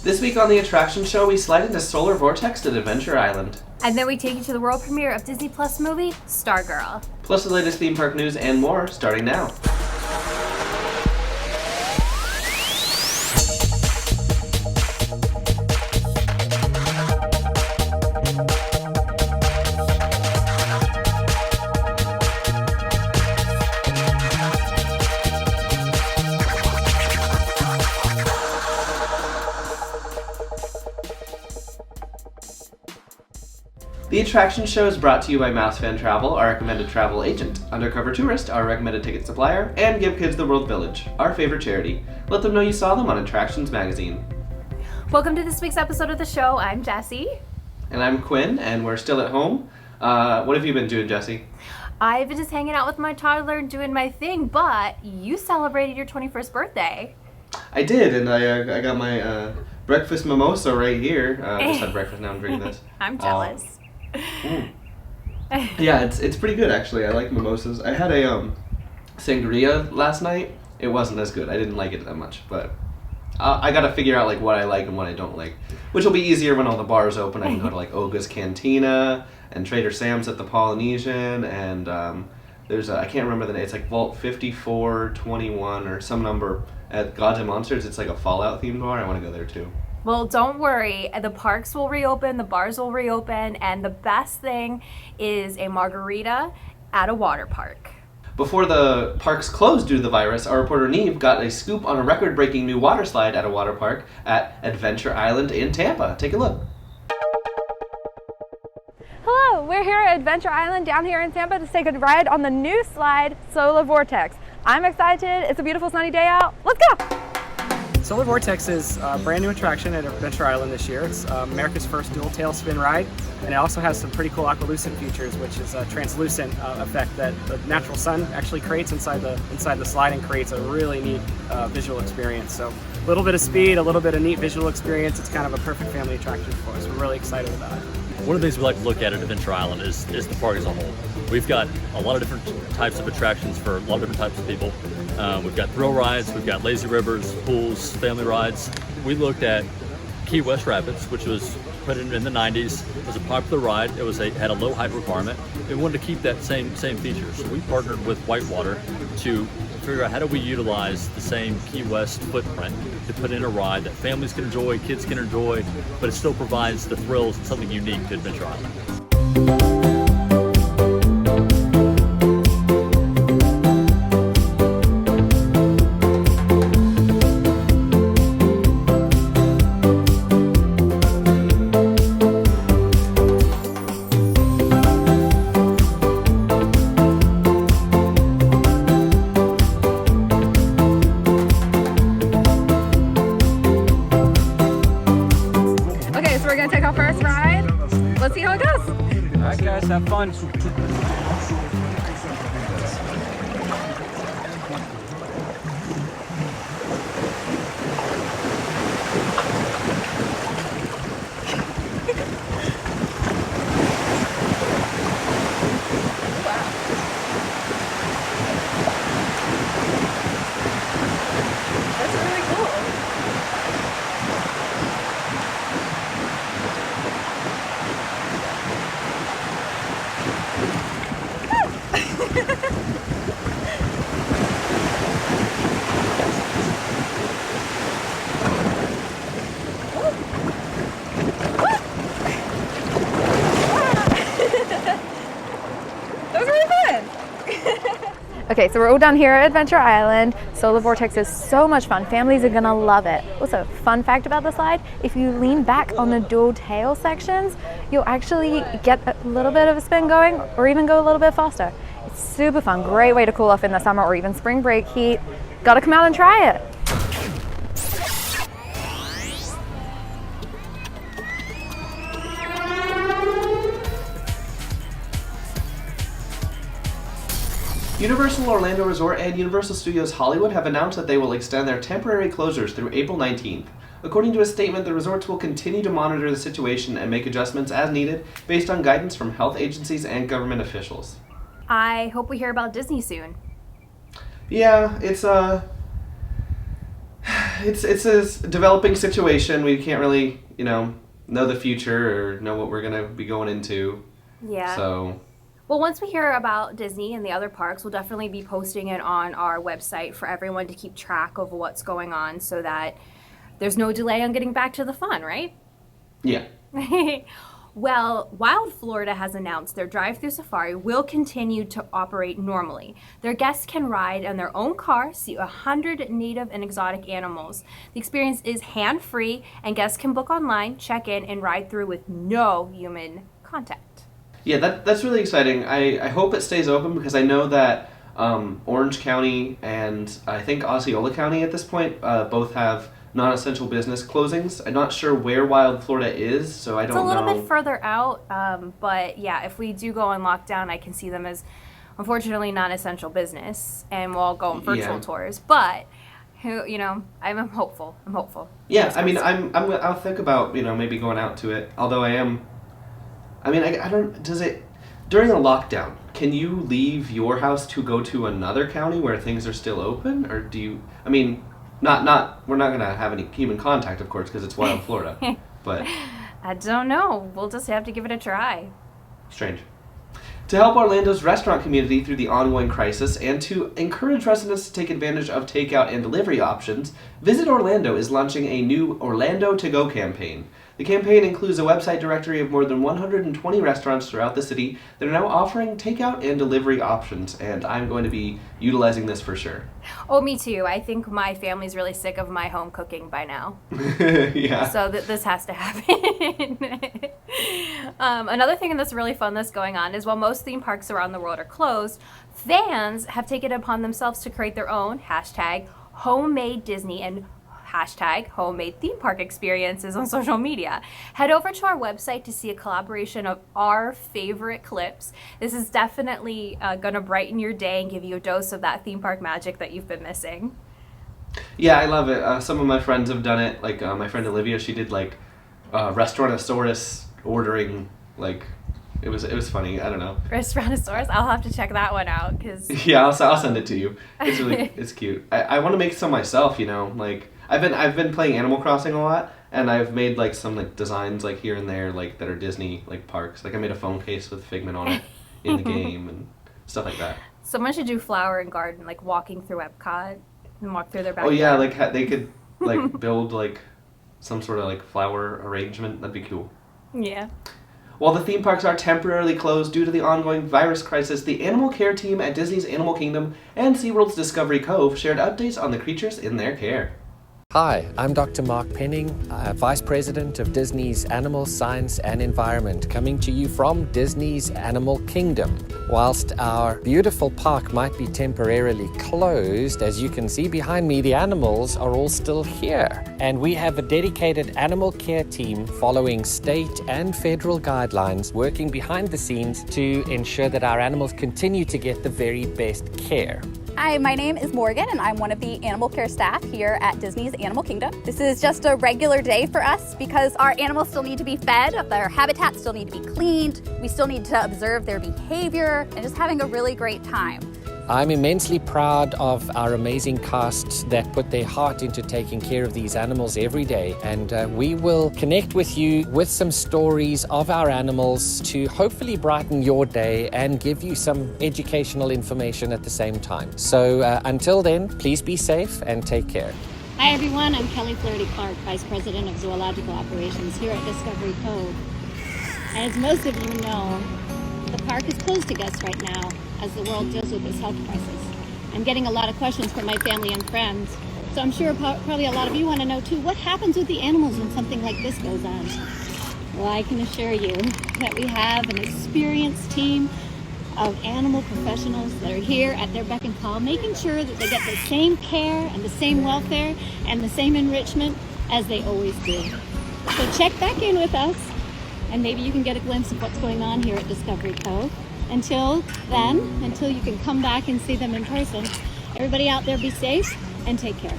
This week on the attraction show, we slide into Solar Vortex at Adventure Island. And then we take you to the world premiere of Disney Plus movie, Stargirl. Plus the latest theme park news and more, starting now. The attraction show is brought to you by Mousefan Travel, our recommended travel agent, Undercover Tourist, our recommended ticket supplier, and Give Kids the World Village, our favorite charity. Let them know you saw them on Attractions Magazine. Welcome to this week's episode of the show. I'm Jessie. And I'm Quinn, and we're still at home. What have you been doing, Jessie? I've been just hanging out with my toddler doing my thing, but you celebrated your 21st birthday. I did, and I got my breakfast mimosa right here. Just had breakfast, now I'm drinking this. I'm jealous. Yeah, it's pretty good actually. I like mimosas. I had a sangria last night. It wasn't as good. I didn't like it that much, but I gotta figure out like what I like and what I don't like, which will be easier when all the bars open. I can go to like Oga's Cantina and Trader Sam's at the Polynesian, and there's I can't remember the name. It's like Vault 5421 or some number at Gods and Monsters. It's like a Fallout themed bar. I want to go there too. Well, don't worry. The parks will reopen, the bars will reopen, and the best thing is a margarita at a water park. Before the parks closed due to the virus, our reporter Neve got a scoop on a record-breaking new water slide at a water park at Adventure Island in Tampa. Take a look. Hello, we're here at Adventure Island down here in Tampa to take a ride on the new slide, Solar Vortex. I'm excited. It's a beautiful sunny day out. Let's go! Solar Vortex is a brand new attraction at Adventure Island this year. It's America's first dual tail spin ride, and it also has some pretty cool aqualucent features, which is a translucent effect that the natural sun actually creates inside the slide and creates a really neat visual experience. So a little bit of speed, a little bit of neat visual experience. It's kind of a perfect family attraction for us. We're really excited about it. One of the things we like to look at Adventure Island is the park as a whole. We've got a lot of different types of attractions for a lot of different types of people. We've got thrill rides, we've got lazy rivers, pools, family rides. We looked at Key West Rapids, which was put in the 90s. It was a popular ride. It had a low height requirement. We wanted to keep that same features. So we partnered with Whitewater to figure out how do we utilize the same Key West footprint to put in a ride that families can enjoy, kids can enjoy, but it still provides the thrills and something unique to Adventure Island. We're gonna take our first ride. Let's see how it goes. All right, guys, have fun. That's really cool. Okay, so we're all down here at Adventure Island. Solar Vortex is so much fun. Families are gonna love it. Also, fun fact about the slide, if you lean back on the dual tail sections, you'll actually get a little bit of a spin going or even go a little bit faster. It's super fun, great way to cool off in the summer or even spring break heat. Gotta come out and try it. Universal Orlando Resort and Universal Studios Hollywood have announced that they will extend their temporary closures through April 19th. According to a statement, the resorts will continue to monitor the situation and make adjustments as needed based on guidance from health agencies and government officials. I hope we hear about Disney soon. Yeah, it's it's a developing situation. We can't really, know the future or know what we're gonna be going into. Yeah. So. Well, once we hear about Disney and the other parks, we'll definitely be posting it on our website for everyone to keep track of what's going on so that there's no delay on getting back to the fun, right? Yeah. Well, Wild Florida has announced their drive-through safari will continue to operate normally. Their guests can ride in their own car, see 100 native and exotic animals. The experience is hand-free, and guests can book online, check in, and ride through with no human contact. Yeah, that's really exciting. I hope it stays open because I know that Orange County and I think Osceola County at this point both have non-essential business closings. I'm not sure where Wild Florida is, so I don't know. It's a little bit further out, but yeah, if we do go on lockdown, I can see them as, unfortunately, non-essential business, and we'll go on virtual tours. But I'm hopeful. Yeah, I mean, I'll think about maybe going out to it. Although I don't. Does it during a lockdown? Can you leave your house to go to another county where things are still open, or do you? I mean. Not. We're not gonna have any human contact, of course, because it's Wild Florida. But I don't know. We'll just have to give it a try. Strange. To help Orlando's restaurant community through the ongoing crisis and to encourage residents to take advantage of takeout and delivery options, Visit Orlando is launching a new Orlando To Go campaign. The campaign includes a website directory of more than 120 restaurants throughout the city that are now offering takeout and delivery options, and I'm going to be utilizing this for sure. Oh, me too. I think my family's really sick of my home cooking by now. Yeah. So this has to happen. Another thing that's really fun that's going on is while most theme parks around the world are closed, fans have taken it upon themselves to create their own #homemade Disney and #homemade theme park experiences on social media. Head over to our website to see a collaboration of our favorite clips. This is definitely going to brighten your day and give you a dose of that theme park magic that you've been missing. Yeah, I love it. Some of my friends have done it. Like my friend Olivia, she did like Restaurantosaurus ordering. Like it was funny. I don't know. Restaurantosaurus. I'll have to check that one out because. Yeah, I'll send it to you. It's really it's cute. I want to make some myself. Like. I've been playing Animal Crossing a lot, and I've made like some like designs like here and there like that are Disney like parks. Like I made a phone case with Figment on it in the game and stuff like that. Someone should do flower and garden, like walking through Epcot and walk through their backyard. Oh yeah, like they could like build like some sort of like flower arrangement. That'd be cool. Yeah. While the theme parks are temporarily closed due to the ongoing virus crisis, the animal care team at Disney's Animal Kingdom and SeaWorld's Discovery Cove shared updates on the creatures in their care. Hi, I'm Dr. Mark Penning, Vice President of Disney's Animal Science and Environment, coming to you from Disney's Animal Kingdom. Whilst our beautiful park might be temporarily closed, as you can see behind me, the animals are all still here. And we have a dedicated animal care team following state and federal guidelines, working behind the scenes to ensure that our animals continue to get the very best care. Hi, my name is Morgan, and I'm one of the animal care staff here at Disney's Animal Kingdom. This is just a regular day for us because our animals still need to be fed, their habitats still need to be cleaned, we still need to observe their behavior, and just having a really great time. I'm immensely proud of our amazing cast that put their heart into taking care of these animals every day, and we will connect with you with some stories of our animals to hopefully brighten your day and give you some educational information at the same time. So until then, please be safe and take care. Hi everyone, I'm Kelly Flaherty-Clark, Vice President of Zoological Operations here at Discovery Cove. As most of you know, the park is closed to guests right now as the world deals with this health crisis. I'm getting a lot of questions from my family and friends, so I'm sure probably a lot of you want to know too, what happens with the animals when something like this goes on? Well, I can assure you that we have an experienced team of animal professionals that are here at their beck and call, making sure that they get the same care and the same welfare and the same enrichment as they always do. So check back in with us, and maybe you can get a glimpse of what's going on here at Discovery Cove. Until then, until you can come back and see them in person, everybody out there be safe and take care.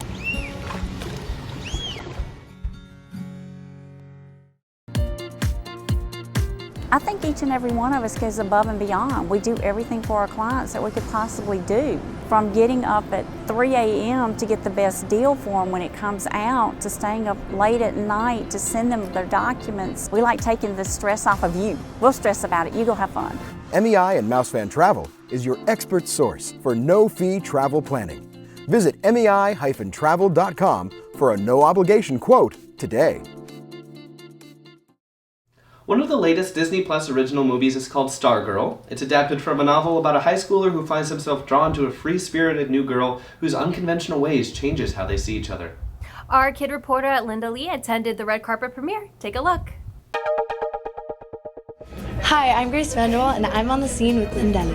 I think each and every one of us goes above and beyond. We do everything for our clients that we could possibly do. From getting up at 3 a.m. to get the best deal for them when it comes out, to staying up late at night to send them their documents. We like taking the stress off of you. We'll stress about it. You go have fun. MEI and Mousefan Travel is your expert source for no-fee travel planning. Visit mei-travel.com for a no-obligation quote today. One of the latest Disney Plus original movies is called Stargirl. It's adapted from a novel about a high schooler who finds himself drawn to a free-spirited new girl whose unconventional ways changes how they see each other. Our kid reporter Linda Lee attended the red carpet premiere. Take a look. Hi, I'm Grace Vanderwall, and I'm on the scene with Linda Lee.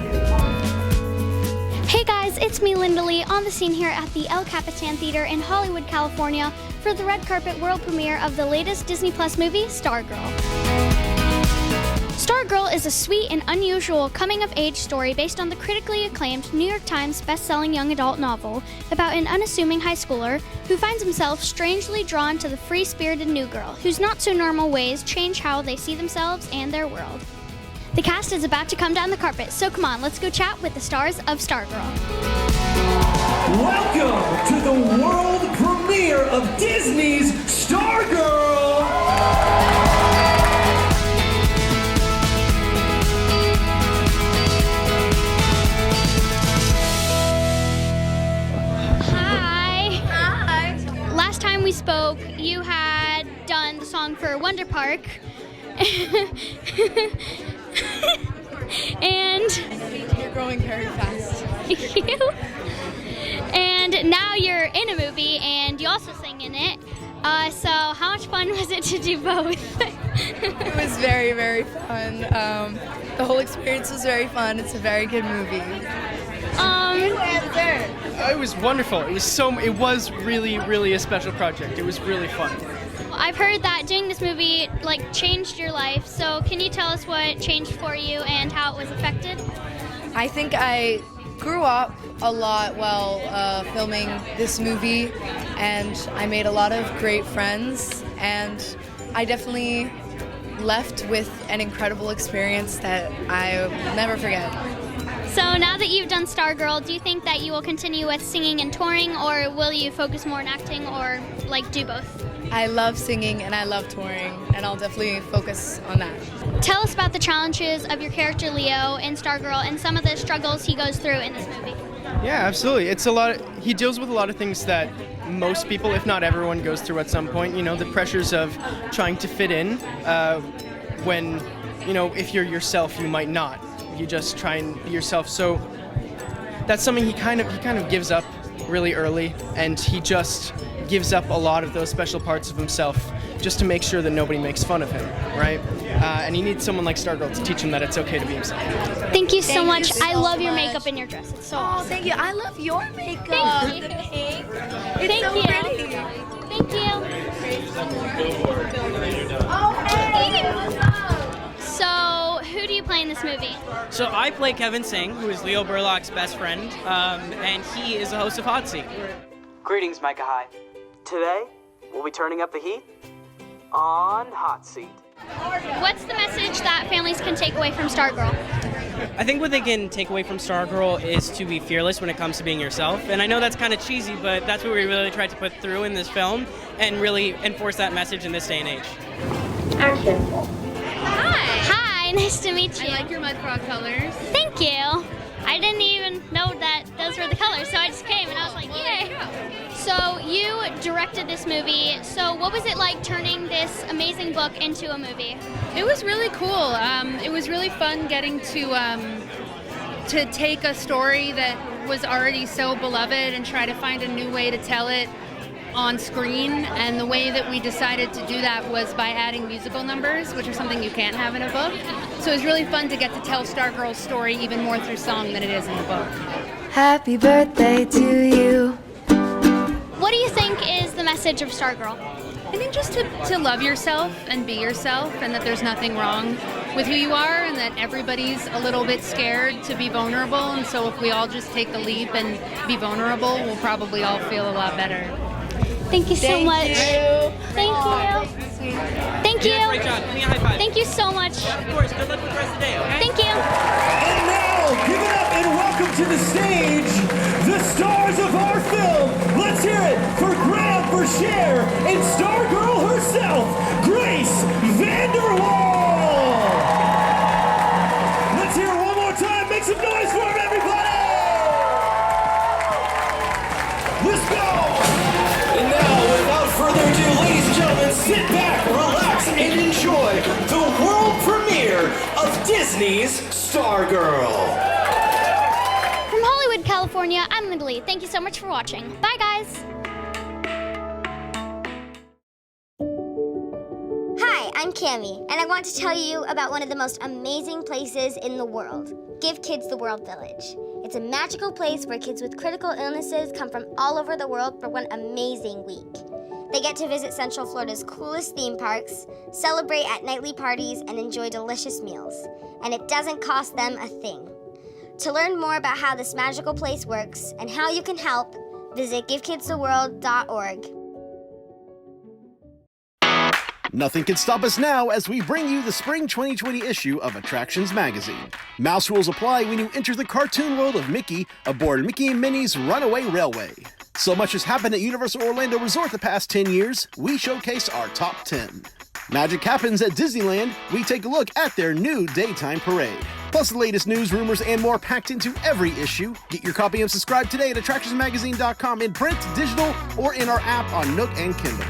Hey guys, it's me, Linda Lee, on the scene here at the El Capitan Theater in Hollywood, California for the red carpet world premiere of the latest Disney Plus movie, Stargirl. Stargirl is a sweet and unusual coming-of-age story based on the critically acclaimed New York Times best-selling young adult novel about an unassuming high schooler who finds himself strangely drawn to the free-spirited new girl whose not-so-normal ways change how they see themselves and their world. The cast is about to come down the carpet, so come on, let's go chat with the stars of Stargirl. Welcome to the world premiere of Disney's Stargirl! Hi. Last time we spoke, you had done the song for Wonder Park. And You're growing very fast. you. And now you're in a movie and you also sing in it. So how much fun was it to do both? It was very, very fun. The whole experience was very fun. It's a very good movie. It was wonderful. It was really a special project. It was really fun. I've heard that doing this movie changed your life. So can you tell us what changed for you and how it was affected? I think I grew up a lot while filming this movie, and I made a lot of great friends, and I definitely left with an incredible experience that I'll never forget. So now that you've done Stargirl, do you think that you will continue with singing and touring, or will you focus more on acting, or do both? I love singing and I love touring, and I'll definitely focus on that. Tell us about the challenges of your character Leo in Stargirl and some of the struggles he goes through in this movie. Yeah, absolutely. He deals with a lot of things that most people, if not everyone, goes through at some point. You know, the pressures of trying to fit in when, if you're yourself, you might not. You just try and be yourself. So that's something he kind of gives up really early, and he just gives up a lot of those special parts of himself just to make sure that nobody makes fun of him, right? And he needs someone like Stargirl to teach him that it's okay to be himself. Thank you so much. I love your makeup and your dress. It's so awesome. Thank you. I love your makeup. Thank you. The pink. It's Thank so you. pretty. Thank you. Oh, hey. What's up? So, who do you play in this movie? So I play Kevin Singh, who is Leo Burlock's best friend, and he is the host of Hot Seat. Greetings, Micah High. Today, we'll be turning up the heat on Hot Seat. What's the message that families can take away from Stargirl? I think what they can take away from Stargirl is to be fearless when it comes to being yourself. And I know that's kind of cheesy, but that's what we really tried to put through in this film and really enforce that message in this day and age. Action. Hi, nice to meet you. I like your mud frog colors. Thank you. I didn't even know that those were the colors, so I just came and I was like, yay. So you directed this movie. So what was it like turning this amazing book into a movie? It was really cool. It was really fun getting to take a story that was already so beloved and try to find a new way to tell it on screen. And the way that we decided to do that was by adding musical numbers, which are something you can't have in a book. So it was really fun to get to tell Stargirl's story even more through song than it is in the book. Happy birthday to you. What do you think is the message of Stargirl? I think just to love yourself and be yourself, and that there's nothing wrong with who you are, and that everybody's a little bit scared to be vulnerable. And so if we all just take the leap and be vulnerable, we'll probably all feel a lot better. Thank you so much. You. Thank you. Great job. Give me a high five. Thank you so much. Of course, good luck with the rest of the day, okay? Thank you. And now, give it up and welcome to the stage, the stars of our film. Let's hear it for Graham for Cher and Stargirl herself, Grace Vanderwall. Let's hear it one more time. Make some noise for him, everybody. Let's go. And now, without further ado, ladies and gentlemen, sit back, relax, and enjoy the world premiere of Disney's Stargirl. From Hollywood, California, I'm Lindley. Thank you so much for watching. Bye, guys. Hi, I'm Cami, and I want to tell you about one of the most amazing places in the world, Give Kids the World Village. It's a magical place where kids with critical illnesses come from all over the world for one amazing week. They get to visit Central Florida's coolest theme parks, celebrate at nightly parties, and enjoy delicious meals. And it doesn't cost them a thing. To learn more about how this magical place works and how you can help, visit givekidstheworld.org. Nothing can stop us now as we bring you the spring 2020 issue of Attractions Magazine. Mouse rules apply when you enter the cartoon world of Mickey aboard Mickey and Minnie's Runaway Railway. So much has happened at Universal Orlando Resort the past 10 years, we showcase our top 10. Magic happens at Disneyland, we take a look at their new daytime parade. Plus the latest news, rumors, and more packed into every issue. Get your copy and subscribe today at attractionsmagazine.com in print, digital, or in our app on Nook and Kindle.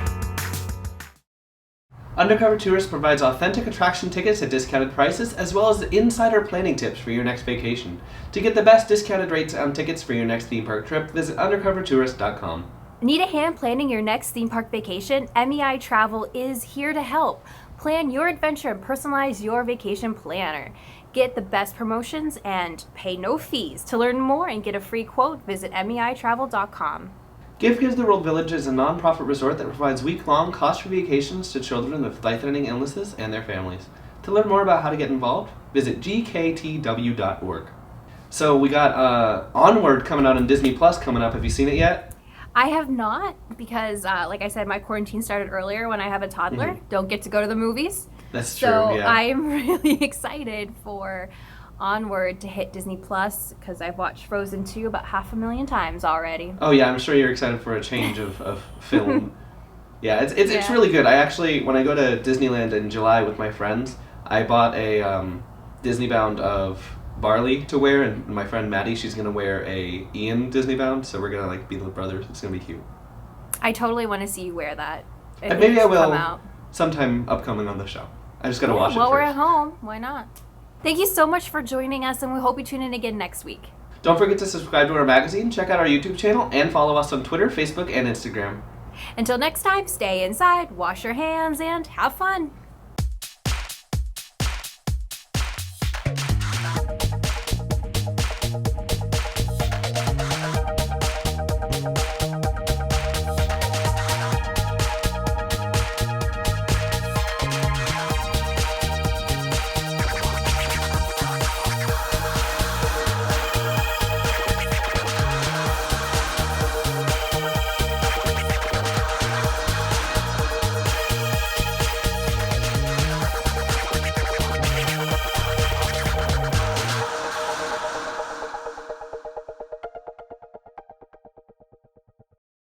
Undercover Tourist provides authentic attraction tickets at discounted prices, as well as insider planning tips for your next vacation. To get the best discounted rates on tickets for your next theme park trip, visit undercovertourist.com. Need a hand planning your next theme park vacation? MEI Travel is here to help. Plan your adventure and personalize your vacation planner. Get the best promotions and pay no fees. To learn more and get a free quote, visit meitravel.com. Give Kids the World Village is a non-profit resort that provides week-long, cost-free vacations to children with life-threatening illnesses and their families. To learn more about how to get involved, visit gktw.org. So we got Onward coming out on Disney Plus coming up. Have you seen it yet? I have not because, like I said, my quarantine started earlier when I have a toddler. Mm-hmm. Don't get to go to the movies. That's true, So yeah. I'm really excited for Onward to hit Disney Plus because I've watched Frozen 2 about 500,000 times already. Oh yeah, I'm sure you're excited for a change of film. Yeah, it's really good. I actually, when I go to Disneyland in July with my friends, I bought a Disney bound of Barley to wear, and my friend Maddie, she's gonna wear a Ian Disney bound, so we're gonna like be little brothers. It's gonna be cute. I totally want to see you wear that. It And maybe needs I to come will out. sometime upcoming on the show. I just gotta watch it While we're first. at home, why not? Thank you so much for joining us, and we hope you tune in again next week. Don't forget to subscribe to our magazine, check out our YouTube channel, and follow us on Twitter, Facebook, and Instagram. Until next time, stay inside, wash your hands, and have fun.